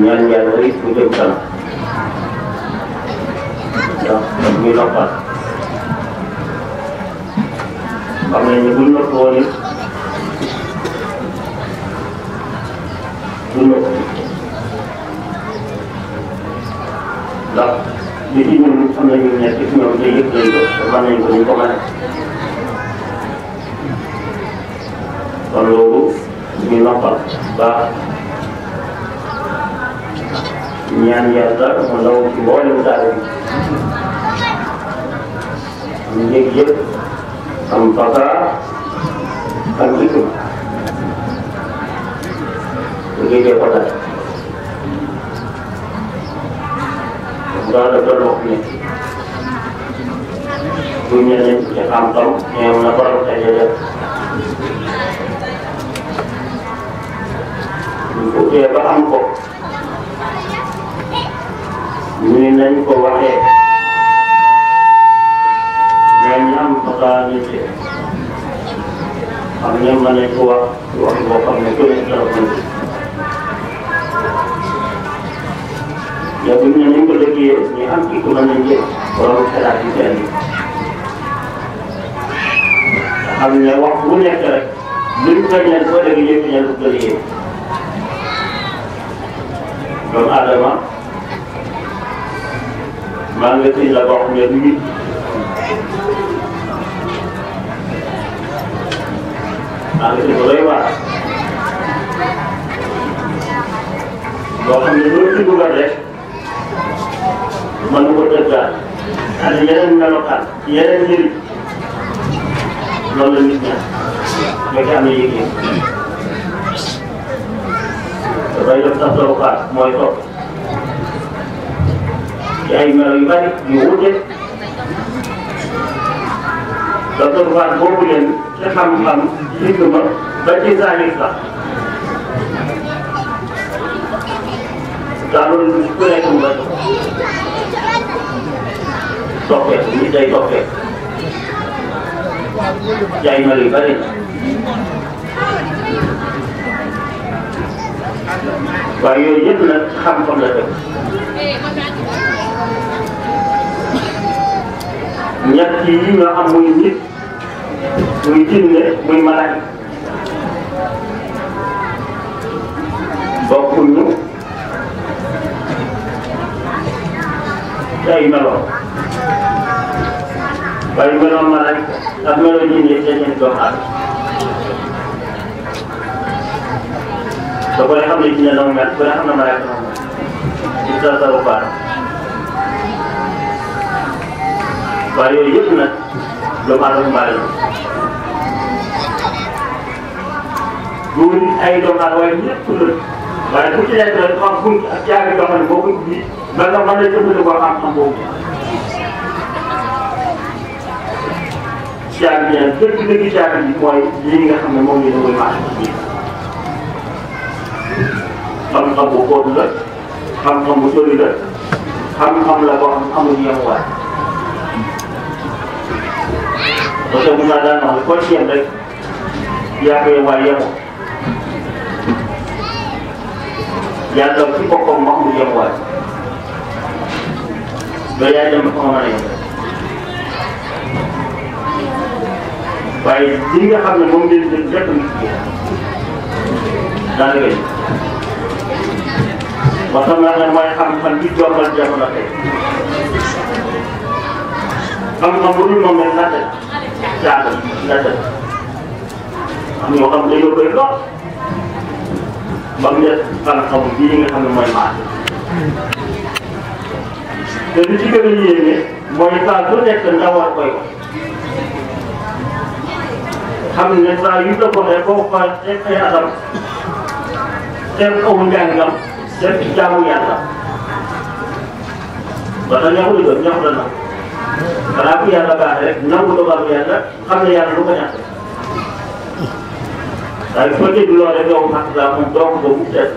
ñaan yàlla rek mu jëm kanam ndax ñu noppal xam nañ ne buñ nopp woon it du nopp ndax li ci ñun am nañu nekk ci ñoom te yëg nañ ko te mën nañ ko ñu ko mën kon loolu ñu noppal baax ñaan yàlla mu ndaw ci mboolem daal bi ñu yëg yëpp am baka am itam bu géejee ko dal daal la doon wax ne bu ñeneen ci xam-xam ñeew na borom xëy def ñu ko tee ba am ko ñu ne nañ ko waxee mais ñu am fatalité xam ne mën nañ ko wax boo xam ne ku ne dara mën yow buñ ne nañ ko liggéeyee ñu am kii ko mën nañ jël borom xalaat yi seen xam ne wax bu nekk rek luñ feeñal boo déggee yëpp ñal ko liggéey doomu aadama maa ngi lay la boo xam ne du nit maa ngi lay doy waar boo xam ne loolu ci dugal rek mën na ko tëggaat ak yeneen melokaan yeneen njëriñ loolu la nit ña fekkee am na yëg-yëg dafay def sax toogukaat mooy toog ci ay melo yu bari yu wute docteur Fall boobu leen ci xam-xam digg ma ba ci zahir sax daa loolu ku nekk mu nga toppee nit day toppee ci ay melo yu bari waaye yooyu yëpp nag xam-xam la def ñett yi nga xam muy nit muy jinne muy malaaka bokkuñu ci ay melo waaye melo malaaka ak melo jinne dañuy doon aar te ku ne xam ne jinne noonu mel ku ne xam ne malaaka noonu mel ci sa saru baar waaye yooyu yëpp nag doomu aadama mbaale la duul ay doomu aadama waaye ñëpp la waaye ku ci nekk rek xam bunt ak caabi yoo xam ne boo ko ubbi ba nga mën a jëfandikoo xam-xam boobu caabi bi nag dëgg-dëgg caabi bi mooy lii nga xam ne moom la ñu koy marché xam-xam bu xóot la xam-xam bu sori la xam-xam la boo xam amul yemuwaay parce que Moussa daan wax ne koo ci yem rek yaa ko yem waaye yemoo yàlla ci boppam mu amul yemuwaay ba yaa dem fa nga mën a yem waaye li nga xam ne moom ngeen jël lépp nit ki daanaka ba xam naa ne mooy xam-xam bi jombal jamono tey xam-xam bu dul moom rek natt caagal natt am ñoo xam dañoo koy lool ba mu des xam-xam bii nga xam ne mooy maat te li ci gën a yéeme mooy saa su nekk ndaw war koy wax xam ne saa yu la ko waxee boo ko teg ay atam teg aw njàngam def ci jaamu yàlla ba tax ñaxu la ñaxu la nag xanaa ku yàlla baax rek nangu dogalu yàlla xam ne yàlla lu ko ñàkk waaye foo dégg loolu rek yow mat la moom doo ko boobu seet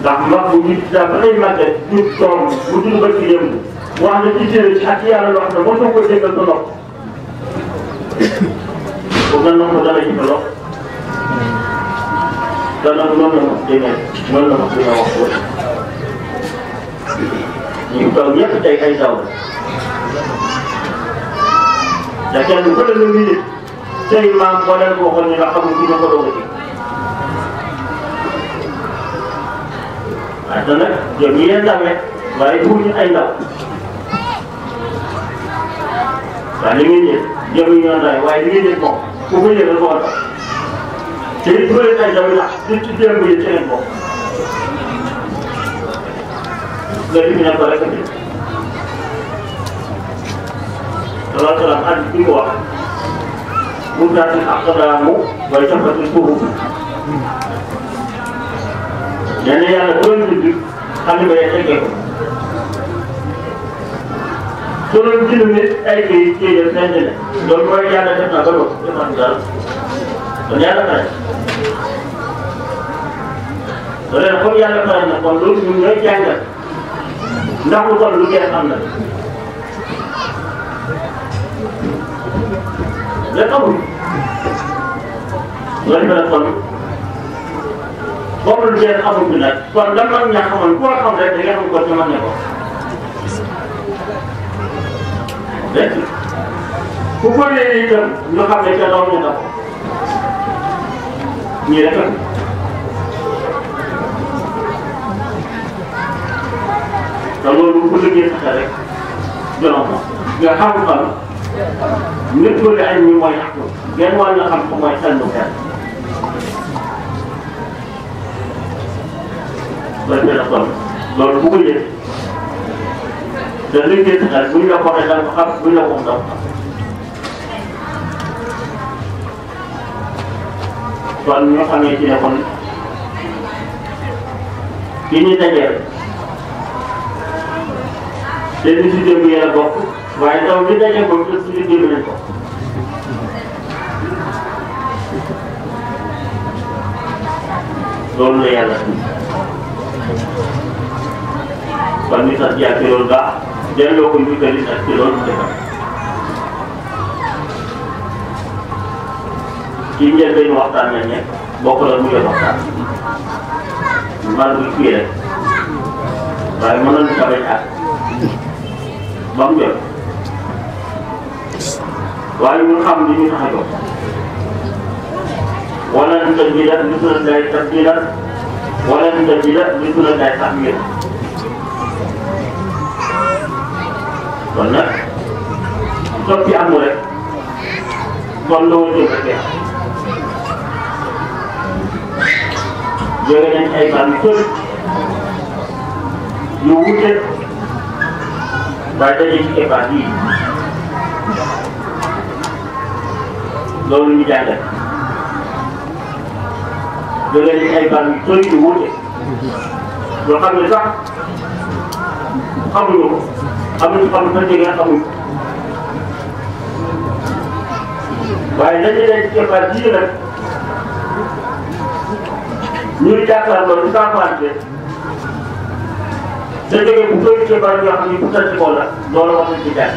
ndax mag bu ñu daa ba lay màgget jur doom bu dul ba ci démb wax na ci téere ci ak yàlla loo xam ne mosoo ko déggal sa nopp bu nga noonu dana ci lool dana noonu la ma déggee noonu la ma dina wax ko ñu ngi toog ñëpp tey ay daw la te kenn ku ne la nit tey maam boo leen ko waxoon ñu nga xamul fi ñu ko doog a ji waaye nag jëm yi leen ndawee waaye pour ñu ay ndaw waaye li ngeen yëg jëm yi ñoo ndaw waaye li ngeen yëg moom ku ko yëg rek moo tax te it bu leen ay ndaw yi ndax ci démb yi ci leen bokk nga fi ne ko rek a ji sallallahu alayhi wa sallam hadis bi ko wax muddaati aqdaamu wa jafati suhuf nee na yàlla bu doon bind xalima ya teggee ko su doon bind nit ay kii téye seen ne loolu mooy yàlla def na ba doon defal daal kon yàlla pare loolu nag comme yàlla pare na kon loolu ñun ñooy jàngal ndax lu kon lu jeex am na lépp amul loolu la kon comme lu jeex amul bi nag kon da mag ñaa xamoon koo xam rek da nga xam ko ci mag ña ko dégg ku ko léegi itam ñu xam ne ca doom ñu ko ñii rek te loolu bu liggéey sax rek jonoon ko nga xam-xam nit ku ne ay ñi mooy ak genn wàll nga xam ko mooy xellu kenn loolu dina kon loolu bu ko yëg te liggéey sax buñ la ko waxee da nga ko xam buñ la ko wax da nga ko xam kon ñoo xamee ci ne kon ki ñu dajeel te ni si démb yàlla bokk waaye taw bi daje moom te suñu démb nañ ko loolu la yàlla kon ñu sax jaar ci loolu baax delloo ko njukkal yi ak ci loolu defal ci njëlbéenu waxtaan nañ ne bokk la mu ngi waxtaan man bu fii rek waaye mënoon na bañ ak ba mu jot waaye ñu xam li ñu tax a jóg wala ñu tëj bi la ñu tuddee day tax bi la wala ñu tëj bi la ñu tuddee day tax bi la kon nag soppi amul rek kon loolu jëm rek jóge nañ ay ban yu bëri yu wute waaye dañuy ci épargne bii loolu ñu jàngal jóge nañ ay ban yu bëri yu wute yoo xam ne sax xamuñu ko am nañu xam ne jege xamuñu waaye dañuy leen ci épargne bii nag ñuy jàkkaarloo ci campagne te jógee bu bëri ci bari yoo xam ne bu tënk ko la loolu wax nañ ci jàng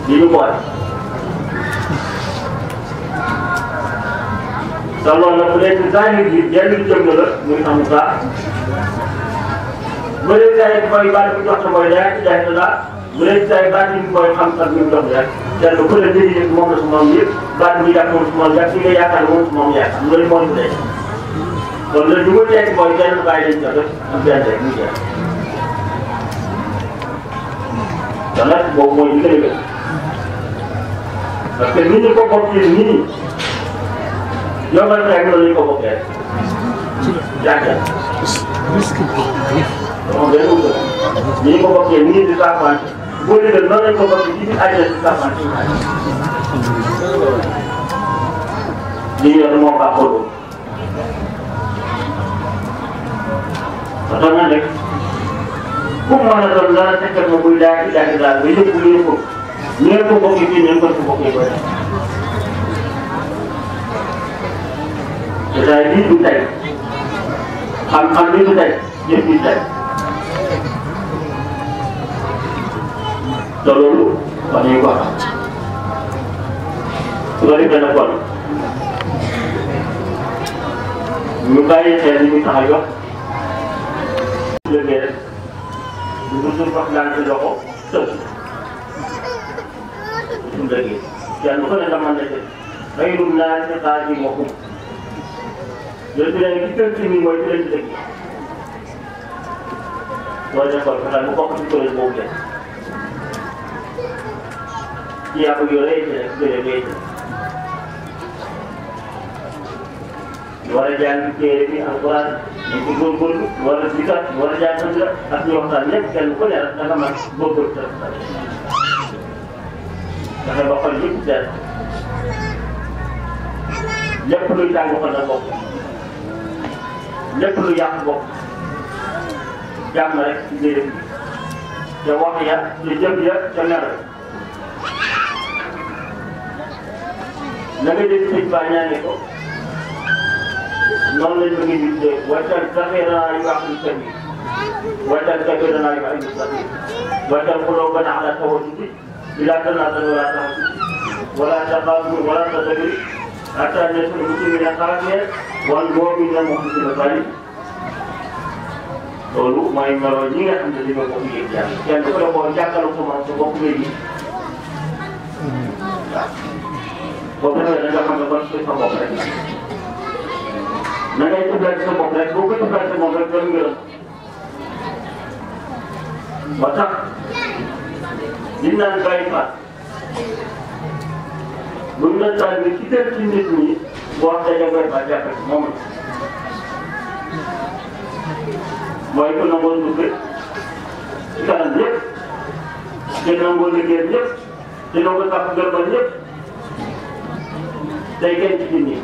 li ñu boole. te loolu nag bu dee ci zahir bi yenn jëm la muy amu baax bu dee ci zahir bi mooy baat bi jox sa mooy yaa ci jaay la bu dee ci zahir baat bi mooy xam-xam bi mu jox rek kenn ku ne léegi moom la su moom yëpp baat bi jàpp moom su moom yàgg fi nga yaakaar moom su moom yaakaar loolu moo ñu dee kon nag li ma teg mooy benn bàyyi lañ ko def ak benn rek mu jeex te nag boobu mooy li gën a gën parce que ni ñu ko bokkee nii yombal rek la ñu ko bokkee jaajëf. donc benn wu ni ñu ko bokkee nii di saafante boo déggee noonu lañ ko bokkee ci biir àjjana di saafante li ñu yor moo baaxoo loolu. ba tax na rek ku mu mën a doon dara fekkal ma buy daal di daal ba yëpp lu yëpp ñu ngeen ko bokkee fii ñu ngeen ko bokkee ba tey. te lii du tey xam-xam bi du tey jëf bi tey te loolu wax nañu ko xam su ko defee nag kon ñu bàyyi xel ni ñu tax a yokk léegi rek ñu ngi suñu wax daan ci loxo tëb suñu léegi kenn ku ne dama ne de xëyrum naa ci xaar yi moo xum yooyu bi léegi ci kër gi mooy ci leen ci dëkk boo nekkoon fexeel bu bokk ci kuréel boobu de ci yàqu yore yi ci rek jëlee bay ci war a jàng téere bi alquran ñu ko góorgóorlu war a zikat war a jàng xasida ak ñu waxtaan lépp kenn ku ne rek da nga mën góorgóorlu sa fexe ba xol yëpp seet lépp luy tàng xol na bokk lépp lu yàq bokk jàmm rek ci biir bi te wax ya te jëf ya te mer na nga dégg sëñ Ba ñaane ko noonu lañ bëgg ñu tuddee wajal kafiranaa yu wax lu sëñ bi wajal kafiranaa yu wax lu sëñ bi wajal xuloo ba nax la tawassuti bilaa tanaasul wala taxassuti wala taxaasum wala tadaburi hatta nasul muslimina xaafee wal mu'minina muxlisina bari loolu mooy melo ñi nga xam ne dañoo bokk yëg yàlla kenn ku ne boo jàkkaarloo sa morom sa bokk ngay ji waaw boo ko defee da nga xam ne kon sa bopp rek na ngay tëblaat sa bopp rek boo ko tëblaat sa bopp rek doon ngërëm ba tax li naan bàyyi faat bu ñu doon taal bi ci kër ci nit ñi boo wax dañoo koy ba jàpp moom la mooy ko nangoo dugg ci kanam ñëpp te nangoo liggéey ñëpp te nangoo tax gërbal ñëpp day kenn ci nit ñi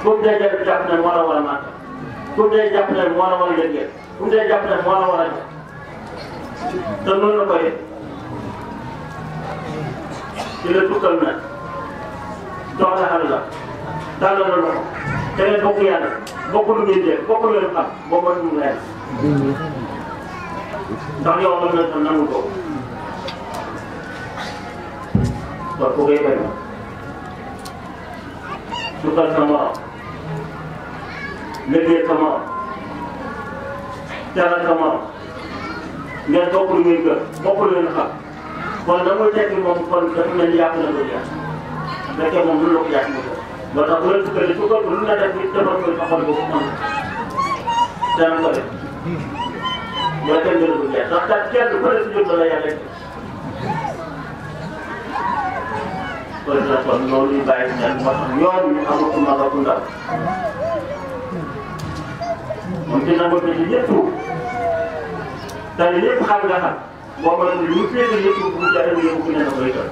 foofu day jàpp ne moo la war a màgg foofu day jàpp ne moo la war a liggéey foofu day jàpp ne moo la war a jox te noonu la koy ci la tukkal nag jox la xel la tàllal la loxo te ngeen bokk yàlla bokk lu ngeen jël bokk lu ngeen xam boobu mooy mu leer ndax yow mën na tam nangu ko kon ku koy bañ tukkal sa morom liggéey sa morom teral sa morom ngeen bokk lu ngeen gën bokk lu ngeen xam kon da muy tekki moom kon dafa mel ni yàq na ko jaar fekkee moom lu la ko yàq na ko moo tax bu leen tukkale su ko lu na def nit defal ko sa xol boobu mën dana ko def mooy kenn gën a ko jeex ndax kat kenn ku ne si jot la yàlla kon la kon loolu ñu bàyyi xel moo tax yoon ñu amul ku mag ak ku ndaw moom dina ko ci ñëpp tey ñëpp xam nga xam boo ko lu féete yëpp bu mu jaaree yëpp ku ne na koy toll